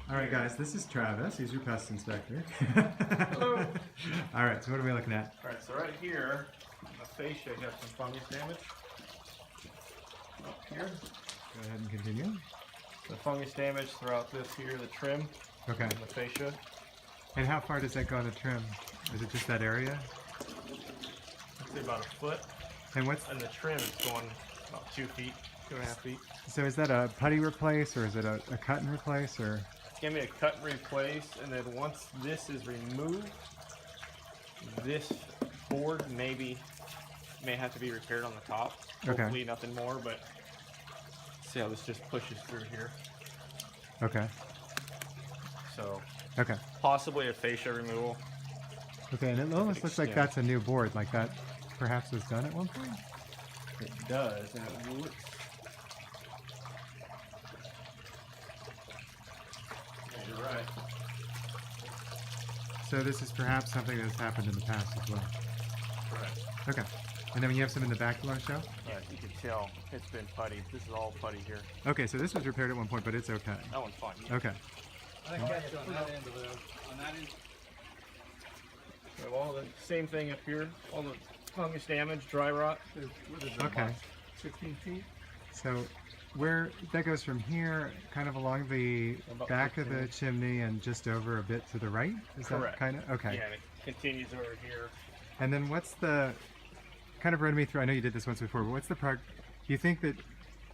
All right, guys, this is Travis. He's your pest inspector. Hello. All right, so what are we looking at? All right, so right here, the fascia has some fungus damage. Up here, Go ahead and continue. the fungus damage throughout this here, the trim Okay. and the fascia. And how far does that go on the trim? Is it just that area? I'd say about a foot, And what's and the trim is going about 2 feet, 2.5 feet. so is that a putty replace or is it a cut and replace or? It's gonna be a cut and replace, and then once this is removed, this board may have to be repaired on the top. Okay. Hopefully nothing more, but see how this just pushes through here. Okay. So Okay. possibly a fascia removal. Okay, and it almost looks like extend. that's a new board, like that perhaps was done at one point? It does, and it looks. Yeah, you're right. So this is perhaps something that's happened in the past as well. Correct. Okay. And then you have some in the back you want to show? Yeah, you can tell it's been putty. This is all putty here. Okay, so this was repaired at one point, but it's okay. That one's fine. Okay. I think that's on that end of the, on that end. We have all the same thing up here. All the fungus damage, dry rot. What is that, Okay. about 16 feet? So where that goes from here, kind of along the About back of 15. the chimney and just over a bit to the right? Is Correct. that kind of? Okay. Yeah, and it continues over here. And then what's the, kind of run me through, I know you did this once before, but what's do you think that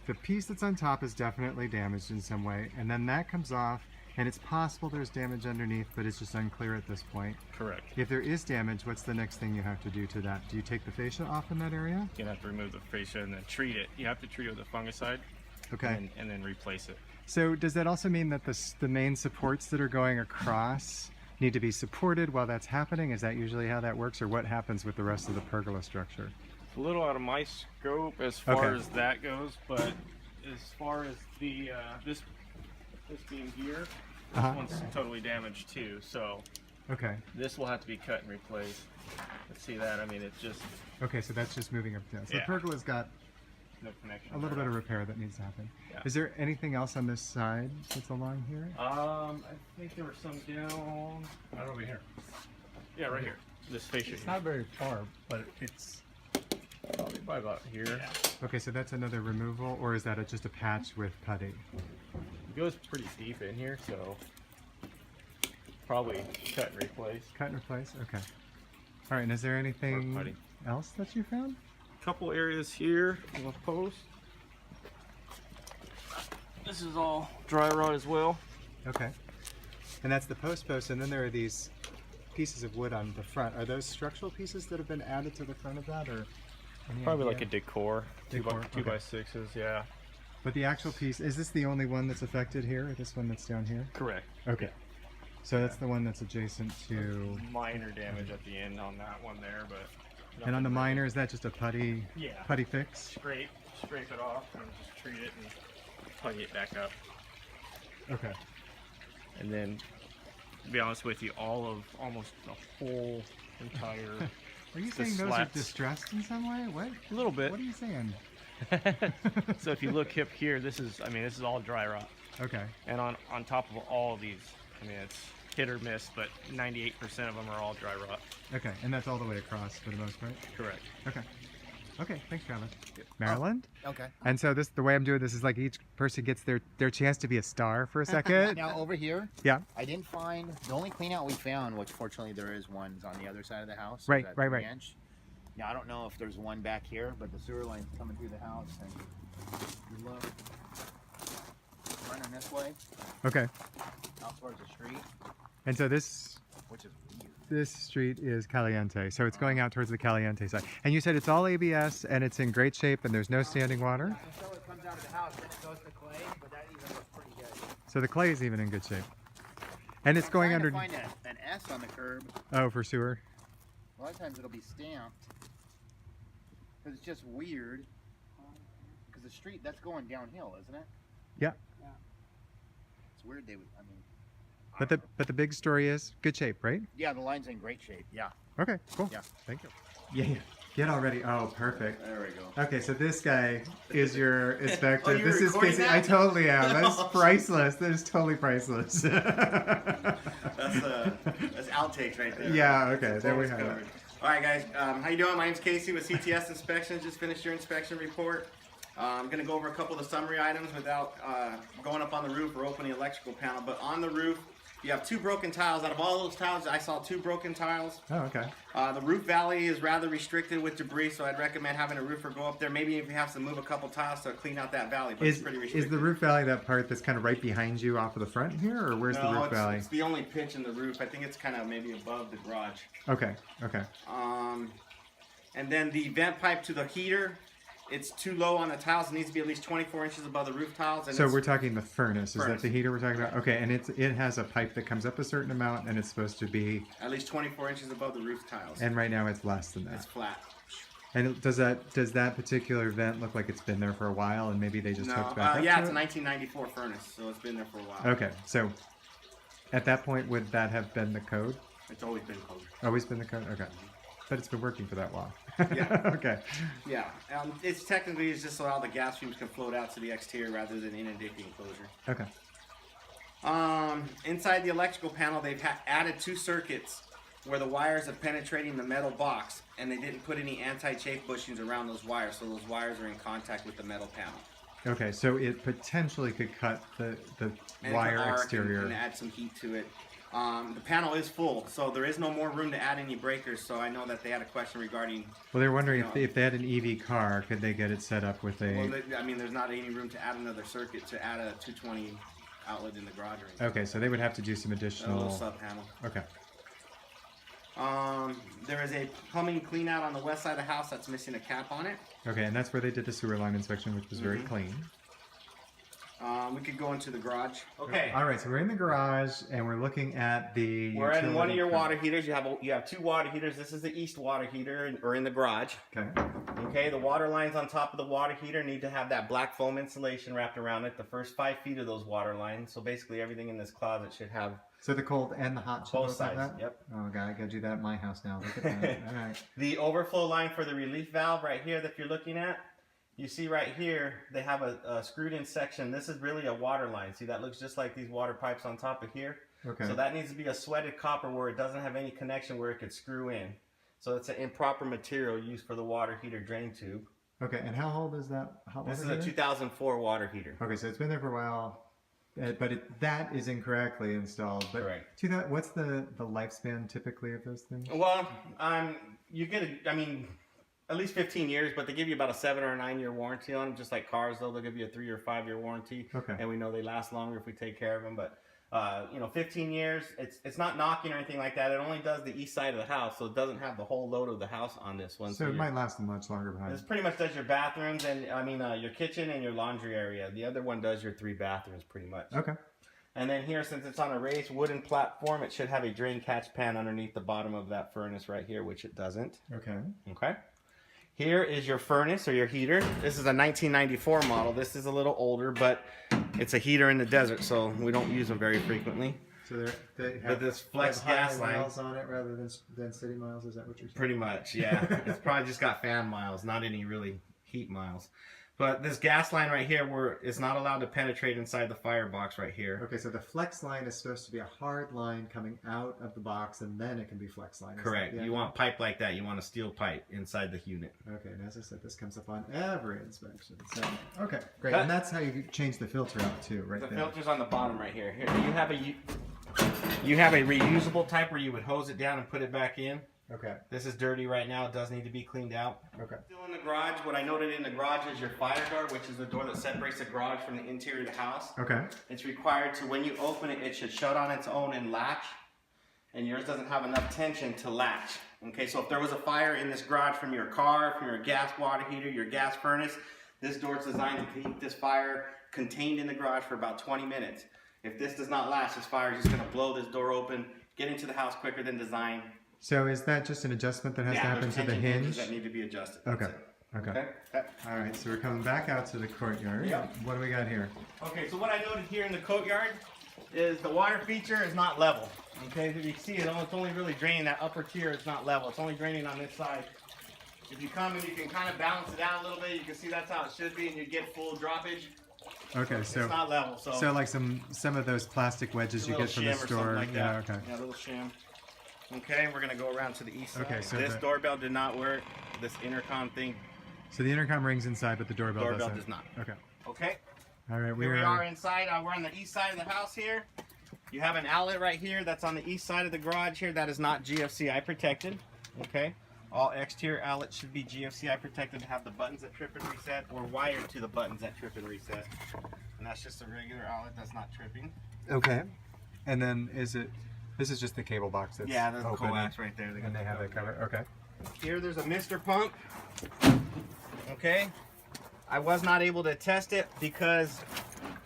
the piece that's on top is definitely damaged in some way, and then that comes off, and it's possible there's damage underneath, but it's just unclear at this point. Correct. If there is damage, what's the next thing you have to do to that? Do you take the fascia off in that area? You're gonna have to remove the fascia and then treat it. You have to treat it with a fungicide. Okay. And then replace it. So does that also mean that the main supports that are going across need to be supported while that's happening? Is that usually how that works, or what happens with the rest of the pergola structure? It's a little out of my scope as far Okay. as that goes, but as far as the this beam here, this Uh-huh. one's totally damaged too. So Okay. this will have to be cut and replaced. Let's see that. I mean, it just Okay, so that's just moving up down. So the Yeah. pergola's got no connection. a little there. bit of repair that needs to happen. Yeah. Is there anything else on this side that's along here? I think there was some down. Right over here. Yeah, right here. This fascia. It's here. not very far, but it's Probably by about here. Yeah. Okay, so that's another removal, or is that just a patch with putty? It goes pretty deep in here, so probably cut and replace. Cut and replace? Okay. All right, and is there anything putty. else that you found? Couple areas here in the post. This is all dry rot as well. Okay. And that's the post, and then there are these pieces of wood on the front. Are those structural pieces that have been added to the front of that, or any Probably idea? like a decor. Decor, Two by okay. sixes, yeah. But the actual piece, is this the only one that's affected here, or this one that's down here? Correct. Okay. So that's the one that's adjacent to... Minor damage at the end on that one there, but. And on the nothing minor, is that just a putty Yeah. putty fix? Scrape it off and just treat it and putty it back up. Okay. And then, to be honest with you, almost the whole entire. Are you The saying those are slats. distressed in some way? What? A little bit. What are you saying? So if you look up here, this is all dry rot. Okay. And on top of all of these, I mean, it's hit or miss, but 98% of them are all dry rot. Okay, and that's all the way across for the most part? Correct. Okay. Okay, thanks, Travis. Maryland? Okay. And so the way I'm doing this is like each person gets their chance to be a star for a second. Now over here, Yeah. I didn't find the only clean out we found, which fortunately there is one's on the other side of the house. Right, that right. 3-inch. Now I don't know if there's one back here, but the sewer line's coming through the house, and you look running this way Okay. out towards the street, And so this which is weird. street is Caliente, so it's going out towards the Caliente side. And you said it's all ABS and it's in great shape and there's no standing water? So it comes out of the house, then it goes to clay, but that even looks pretty good. So the clay is even in good shape. And it's going I'm under... trying to find an S on the curb. Oh, for sewer? A lot of times it'll be stamped. Because it's just weird. Because the street, that's going downhill, isn't it? Yeah. It's weird they would, I mean. I But don't know. the big story is good shape, right? Yeah, the line's in great shape, yeah. Okay, cool. Yeah. Thank you. Yeah, yeah. Get all ready. Oh, perfect. There we go. Okay, so this guy is your inspector. Oh, you're this is recording basically. that? I totally am. That's priceless. That is totally priceless. That's outtakes right there. Yeah. Okay. There we Almost have it. covered. All right, guys. How you doing? My name's Casey with CTS Inspections. Just finished your inspection report. I'm going to go over a couple of the summary items without going up on the roof or opening the electrical panel. But on the roof, you have 2 broken tiles. Out of all those tiles, I saw 2 broken tiles. Oh, okay. The roof valley is rather restricted with debris, so I'd recommend having a roofer go up there. Maybe if you have to move a couple tiles to clean out that valley, but it's pretty restricted. Is the roof valley that part that's kind of right behind you off of the front here, or where's the roof valley? It's the only pitch in the roof. I think it's kind of maybe above the garage. Okay. Okay. And then the vent pipe to the heater, it's too low on the tiles. It needs to be at least 24 inches above the roof tiles. And So we're talking the furnace. Is that Furnace. the heater we're talking about? Okay, and it has a pipe that comes up a certain amount, and it's supposed to be. at least 24 inches above the roof tiles. And right now it's less than It's that. flat. And does that particular vent look like it's been there for a while, and maybe they just No, hooked back up yeah, to it's a it? 1994 furnace, so it's been there for a while. Okay, so at that point, would that have been the code? It's always been cold. Always been the code? Okay. But it's been working for that long. Yeah. Okay. Yeah, it's technically just so all the gas fumes can float out to the exterior rather than inundate the enclosure. Okay. Inside the electrical panel, they've added 2 circuits where the wires are penetrating the metal box, and they didn't put any anti-chafe bushings around those wires, so those wires are in contact with the metal panel. Okay, so it potentially could cut the And wire arc exterior. and add some heat to it. The panel is full, so there is no more room to add any breakers. So I know that they had a question regarding. Well, they're wondering No. if they had an EV car, could they get it set up with a... Well, I mean, there's not any room to add another circuit to add a 220 outlet in the garage or anything. Okay, so they would have to do some A little additional... sub panel. Okay. There is a plumbing clean out on the west side of the house that's missing a cap on it. Okay, and that's where they did the sewer line inspection, which was very Mm-hmm. clean. We could go into the garage. Okay. All right, so we're in the garage, and we're looking at the... We're in one of utility your code. water heaters. You have 2 water heaters. This is the east water heater, or in the garage. Okay. Okay, the water lines on top of the water heater need to have that black foam insulation wrapped around it. The first 5 feet of those water lines. So basically, everything in this closet should have So the cold and the hot should both look like sides. that? Yep. Oh, God, I gotta do that at my house now. Look at that. All right. The overflow line for the relief valve right here that you're looking at. You see right here, they have a screwed in section. This is really a water line. See, that looks just like these water pipes on top of here. Okay. So that needs to be a sweated copper where it doesn't have any connection where it could screw in. So it's an improper material used for the water heater drain tube. Okay, and how old is that hot This water is a heater? 2004 water heater. Okay, so it's been there for a while, but that is incorrectly installed. But Correct. What's the lifespan typically of those things? Well, you get at least 15 years, but they give you about a 7 or a 9 year warranty on them. Just like cars, though, they'll give you a 3 or 5 year warranty. Okay. And we know they last longer if we take care of them. But 15 years, it's not knocking or anything like that. It only does the east side of the house, so it doesn't have the whole load of the house on this one. So it might last much longer behind. This pretty much does your bathrooms and your kitchen and your laundry area. The other one does your 3 bathrooms pretty much. Okay. And then here, since it's on a raised wooden platform, it should have a drain catch pan underneath the bottom of that furnace right here, which it doesn't. Okay. Okay. Here is your furnace or your heater. This is a 1994 model. This is a little older, but it's a heater in the desert, so we don't use them very frequently. So they But this flex high gas line, miles on it rather than city miles. Is that what you're saying? pretty much, yeah. It's probably just got fan miles, not any really heat miles. But this gas line right here, it's not allowed to penetrate inside the firebox right here. Okay, so the flex line is supposed to be a hard line coming out of the box, and then it can be flex line. Is Correct. that the You idea? want pipe like that. You want a steel pipe inside the unit. Okay, and as I said, this comes up on every inspection. So, okay, great. Cut. And that's how you change the filter out too, right The there. filter's on the bottom right here. Here, you have a reusable type where you would hose it down and put it back in. Okay, This is dirty right now. It does need to be cleaned out. okay. Still in the garage, what I noted in the garage is your fire door, which is the door that separates the garage from the interior of the house. Okay. It's required to, when you open it, it should shut on its own and latch. And yours doesn't have enough tension to latch. Okay, so if there was a fire in this garage from your car, from your gas water heater, your gas furnace, this door is designed to keep this fire contained in the garage for about 20 minutes. If this does not last, this fire is just going to blow this door open, get into the house quicker than designed. So is that just an adjustment that has to happen there's to the tension hinge? hinges that need to be adjusted. That's Okay. it. Okay. Okay. All right, so we're coming back out to the courtyard. Yeah. What do we got here? Okay, so what I noted here in the courtyard is the water feature is not level. Okay, if you see it, it's only really draining that upper tier. It's not level. It's only draining on this side If you come and you can kind of balance it out a little bit, you can see that's how it should be, and you get full droppage. Okay, It's not level, so like some of those plastic wedges you get from the shim or store. something like Yeah, that. okay. Yeah, a little shim. Okay, we're gonna go around to the east side. Okay, so this doorbell did not work. This intercom thing. So the intercom rings inside, but the doorbell doesn't. does not. Okay. Okay. All right, Here we are inside. We're on the east side of the house here. You have an outlet right here that's on the east side of the garage here. That is not GFCI protected. Okay. All exterior outlets should be GFCI protected to have the buttons that trip and reset, or wired to the buttons that trip and reset. And that's just a regular outlet that's not tripping. Okay. And then this is just the cable box that's Yeah, there's a open coax right there. and they have it covered. Okay. Here there's a mister pump. Okay. I was not able to test it because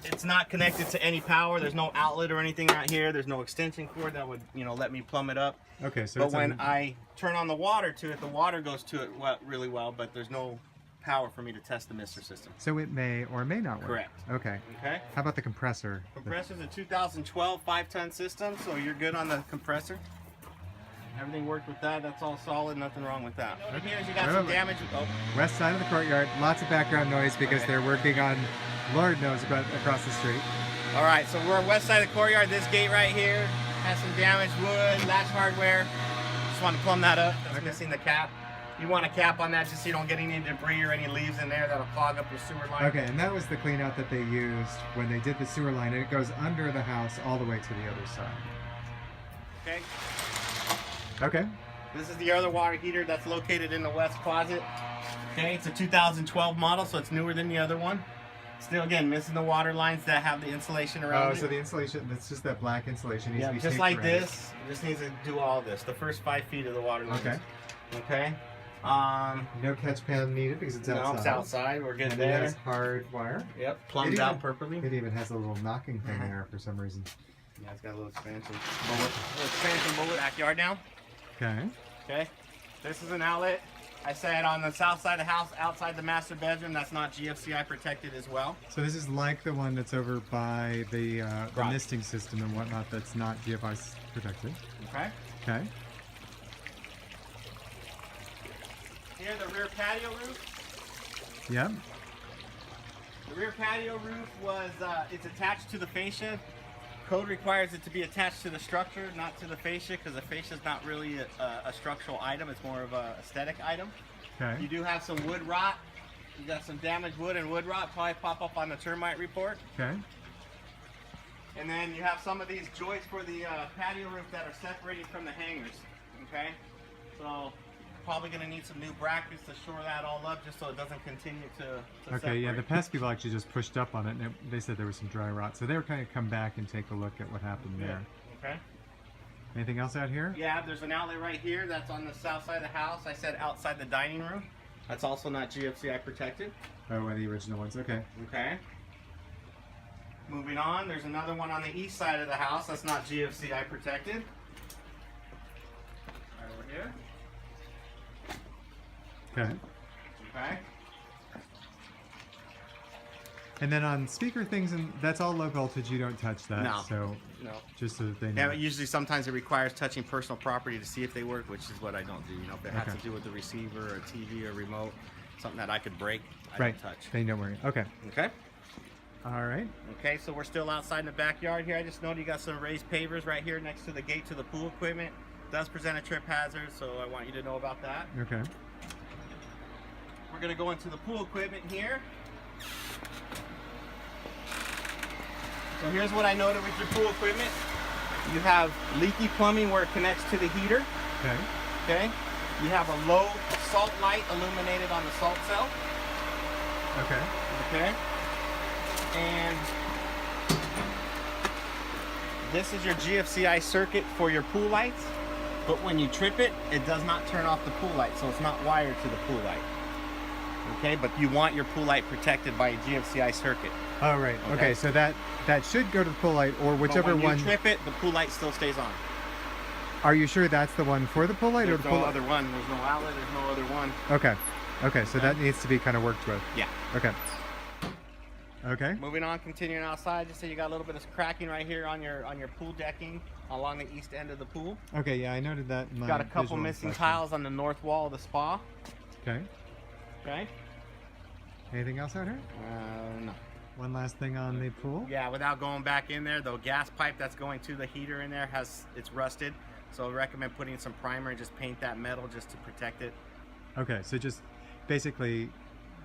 it's not connected to any power. There's no outlet or anything out here. There's no extension cord that would, let me plumb it up. Okay, so But when I turn on the water to it, the water goes to it really well, but there's no power for me to test the mister system. so it may or may not work. Correct. Okay. Okay. How about the compressor? Compressor's a 2012 5-ton system, so you're good on the compressor. Everything worked with that. That's all solid. Nothing wrong with that. Over here, you got some damage. Oh. West side of the courtyard. Lots of background noise because they're working on, Lord knows about across the street. All right, so we're west side of the courtyard. This gate right here has some damaged wood, latch hardware. Just want to plumb that up. That's missing the cap. You want a cap on that just so you don't get any debris or any leaves in there that'll clog up your sewer line. Okay, and that was the clean out that they used when they did the sewer line, and it goes under the house all the way to the other side. Okay. Okay. This is the other water heater that's located in the west closet. Okay, it's a 2012 model, so it's newer than the other one. Still, again, missing the water lines that have the insulation around it. So the insulation, that's just that black insulation needs to be just taped like around this. It just needs to do all this. The first 5 feet of the water lines. Okay. Okay. No catch pan needed because it's outside. No, it's outside. We're good And there. it has hard wire. Yep, plumbed out perfectly. It even has a little knocking thing there for some reason. Yeah, it's got a little expansion bullet. Little expansion bullet. Backyard now. Okay. Okay. This is an outlet. I said on the south side of the house, outside the master bedroom. That's not GFCI protected as well. So this is like the one that's over by the misting system and whatnot that's not GFI protected. Okay. Okay. Here, the rear patio roof. Yep. The rear patio roof was, it's attached to the fascia. Code requires it to be attached to the structure, not to the fascia, because the fascia is not really a structural item. It's more of a aesthetic item. Okay. You do have some wood rot. You got some damaged wood and wood rot probably pop up on the termite report. Okay. And then you have some of these joists for the patio roof that are separated from the hangers. Okay, so probably going to need some new brackets to shore that all up, just so it doesn't continue to Okay. separate. Yeah. The pest people actually just pushed up on it, and they said there was some dry rot, so they were kind of come back and take a look at what happened there. Okay. Anything else out here? Yeah, there's an outlet right here that's on the south side of the house. I said outside the dining room. That's also not GFCI protected. Oh, one of the original ones. Okay. Okay. Moving on, there's another one on the east side of the house that's not GFCI protected. Right over here. Okay. Okay. And then on speaker things, and that's all low voltage. You don't touch that. No. So No. just so that they Yeah, know. but usually sometimes it requires touching personal property to see if they work, which is what I don't do. You know, if it has Okay. to do with the receiver or TV or remote, something that I could break, I Right. don't touch. They don't worry. Okay. Okay. All right. Okay, so we're still outside in the backyard here. I just noted you got some raised pavers right here next to the gate to the pool equipment. Does present a trip hazard, so I want you to know about that. Okay. We're gonna go into the pool equipment here. So here's what I noted with your pool equipment. You have leaky plumbing where it connects to the heater. Okay. Okay. You have a low salt light illuminated on the salt cell. Okay. Okay. And this is your GFCI circuit for your pool lights. But when you trip it, it does not turn off the pool light, so it's not wired to the pool light. Okay, but you want your pool light protected by a GFCI circuit. All right. Okay. So that should go to the pool light or whichever but when one. you trip it, the pool light still stays on. Are you sure that's the one for the pull light There's or the no pull other one. There's no outlet. There's no other one. Okay. Okay, so that needs to be kind of worked with. Yeah. Okay. Okay. Moving on, continuing outside, just so you got a little bit of cracking right here on your pool decking along the east end of the pool. Okay, yeah, I noted that in my Got a couple visual missing inspection. tiles on the north wall of the spa. Okay. Okay. Anything else out here? No. One last thing on the pool. Yeah, without going back in there, the gas pipe that's going to the heater in there it's rusted. So I recommend putting some primer and just paint that metal just to protect it. Okay, so just basically,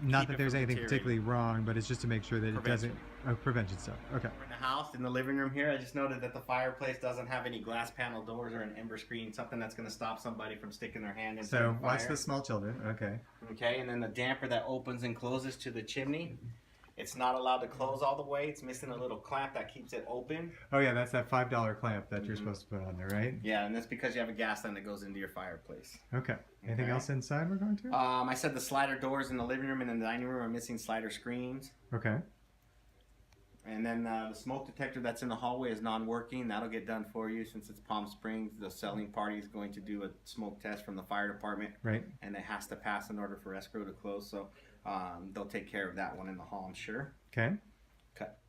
not Keep that it there's from anything deteriorating. particularly wrong, but it's just to make sure that it doesn't. Prevention. Oh, prevention stuff. Okay. We're in the house, in the living room here, I just noted that the fireplace doesn't have any glass panel doors or an ember screen, something that's going to stop somebody from sticking their hand into So the fire. watch the small children. Okay. Okay, and then the damper that opens and closes to the chimney. It's not allowed to close all the way. It's missing a little clamp that keeps it open. Oh yeah, that's that $5 clamp that you're supposed to put on there, right? Yeah, and that's because you have a gas line that goes into your fireplace. Okay. Anything Okay. else inside we're going to? I said the slider doors in the living room and in the dining room are missing slider screens. Okay. And then the smoke detector that's in the hallway is non-working. That'll get done for you since it's Palm Springs. The selling party is going to do a smoke test from the fire department. Right. And it has to pass in order for escrow to close. So they'll take care of that one in the hall, I'm sure. Okay. Cut.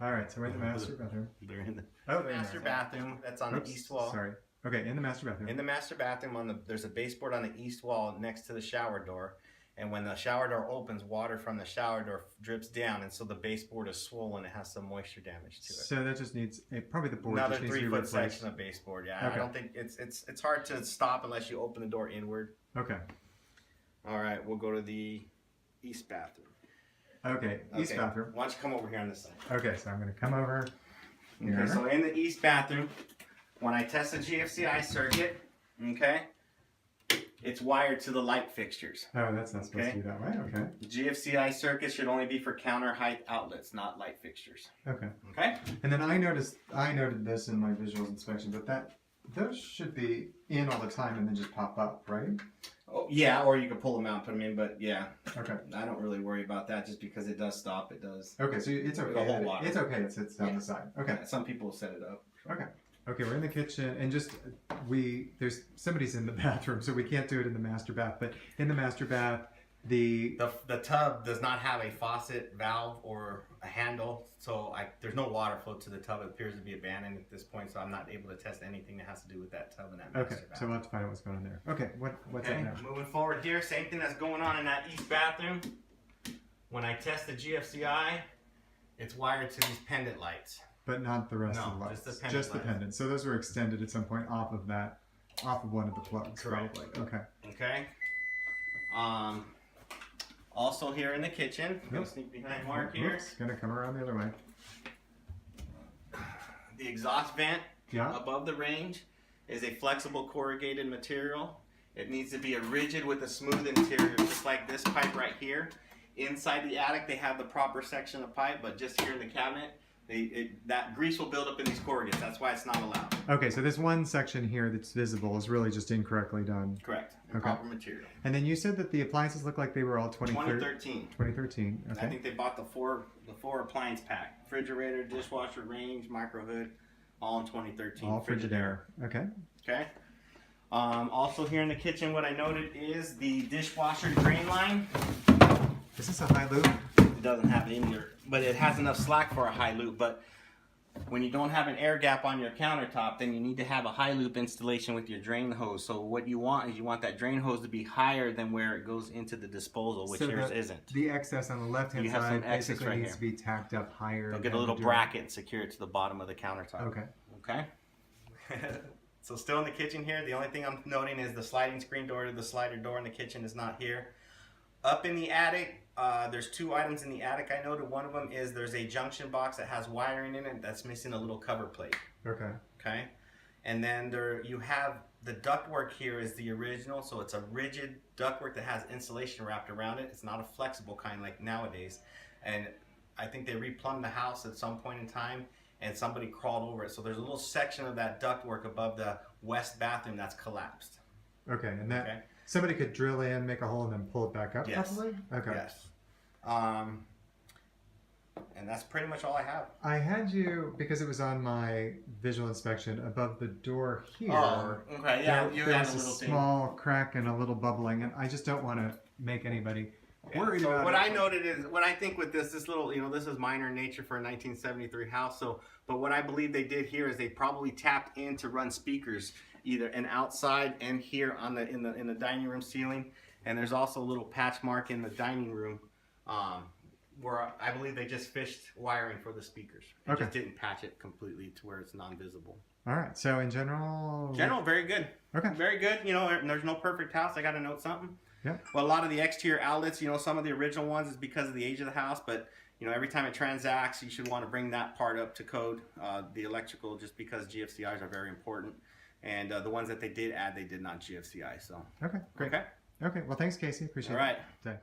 All right. So we're in the master bathroom. They're in the Oh, there master bathroom. That's on the east wall. Sorry. Okay, in the master bathroom. In the master bathroom, there's a baseboard on the east wall next to the shower door. And when the shower door opens, water from the shower door drips down, and so the baseboard is swollen. It has some moisture damage to it. So that just needs probably the board Another just needs to be 3-foot replaced. section of baseboard. Yeah, Okay. I don't think it's hard to stop unless you open the door inward. Okay. All right, we'll go to the east bathroom. Okay. East Okay, bathroom. Why don't you come over here on this side? Okay, so I'm going to come over here. Okay, so in the east bathroom, when I test the GFCI circuit, okay, it's wired to the light fixtures. Oh, that's not supposed to be that way. Okay. The GFCI circuit should only be for counter height outlets, not light fixtures. Okay. Okay? And then I noted this in my visual inspection, but those should be in all the time and then just pop up, right? Oh, yeah, or you can pull them out and put them in, but yeah, Okay. I don't really worry about that just because it does stop. It does. Okay, so it's The okay. whole water. It's okay. It sits down Yeah. the side. Okay. Yeah, some people will set it up. Okay. Okay, we're in the kitchen, and there's somebody's in the bathroom, so we can't do it in the master bath. But in the master bath, the The tub does not have a faucet, valve, or a handle, so there's no water flow to the tub. It appears to be abandoned at this point, so I'm not able to test anything that has to do with that tub and that master okay, bath. so we'll have to find out what's going on there. Okay, what's Okay, up now? moving forward here, same thing that's going on in that east bathroom. When I test the GFCI, it's wired to these pendant lights. But not the rest No, of the lights. just the pendant Just the lights. pendant. So those were extended at some point off of one of the plugs. Correct. Probably. Okay. Okay. Also here in the kitchen, I'm gonna Yep. sneak behind Mark here. Oops, gonna come around the other way. The exhaust vent Yeah. above the range is a flexible corrugated material. It needs to be a rigid with a smooth interior, just like this pipe right here. Inside the attic, they have the proper section of pipe, but just here in the cabinet, that grease will build up in these corrugates. That's why it's not allowed. Okay, so this one section here that's visible is really just incorrectly done. Correct. Okay. Proper material. And then you said that the appliances look like they were all 2013. 2013. I Okay. think they bought the four appliance pack: refrigerator, dishwasher, range, micro hood, all in 2013. All Frigidaire. Okay. Okay. Also here in the kitchen, what I noted is the dishwasher drain line. Is this a high loop? It doesn't have any, but it has enough slack for a high loop. But when you don't have an air gap on your countertop, then you need to have a high loop installation with your drain hose. So what you want is you want that drain hose to be higher than where it goes into the disposal, which So yours isn't. The excess on the left-hand You have side some excess basically right needs here. to be tacked up higher. They'll get a than little the bracket and secure it to the bottom of the countertop. Okay. Okay. So still in the kitchen here, the only thing I'm noting is the sliding screen door to the slider door in the kitchen is not here. Up in the attic, there's two items in the attic I noted. One of them is there's a junction box that has wiring in it that's missing a little cover plate. Okay. Okay. And then you have the ductwork here is the original, so it's a rigid ductwork that has insulation wrapped around it. It's not a flexible kind like nowadays. And I think they replumbed the house at some point in time and somebody crawled over it. So there's a little section of that ductwork above the west bathroom that's collapsed. Okay, and that Okay. somebody could drill in, make a hole, and then pull it back up. Yes. Probably. Okay. Yes. And that's pretty much all I have. I had you because it was on my visual inspection above the door here. Okay. Yeah, there, you there had was a a little thing. small crack and a little bubbling, and I just don't want to make anybody worried So about what it. I noted is, what I think with this little, this is minor in nature for a 1973 house. So, but what I believe they did here is they probably tapped in to run speakers, either an outside and here on in the dining room ceiling, And there's also a little patch mark in the dining room where I believe they just fished wiring for the speakers. They Okay. just didn't patch it completely to where it's non-visible. All right. So in general. General, very good. Okay. Very good. You know, there's no perfect house. I got to note something. Yeah. Well, a lot of the exterior outlets, you know, some of the original ones is because of the age of the house, but you know, every time it transacts, you should want to bring that part up to code. The electrical, just because GFCIs are very important, and the ones that they did add, they did not GFCI. So. Okay. Great. Okay. Okay. Well, thanks, Casey. Appreciate All right. it. Okay.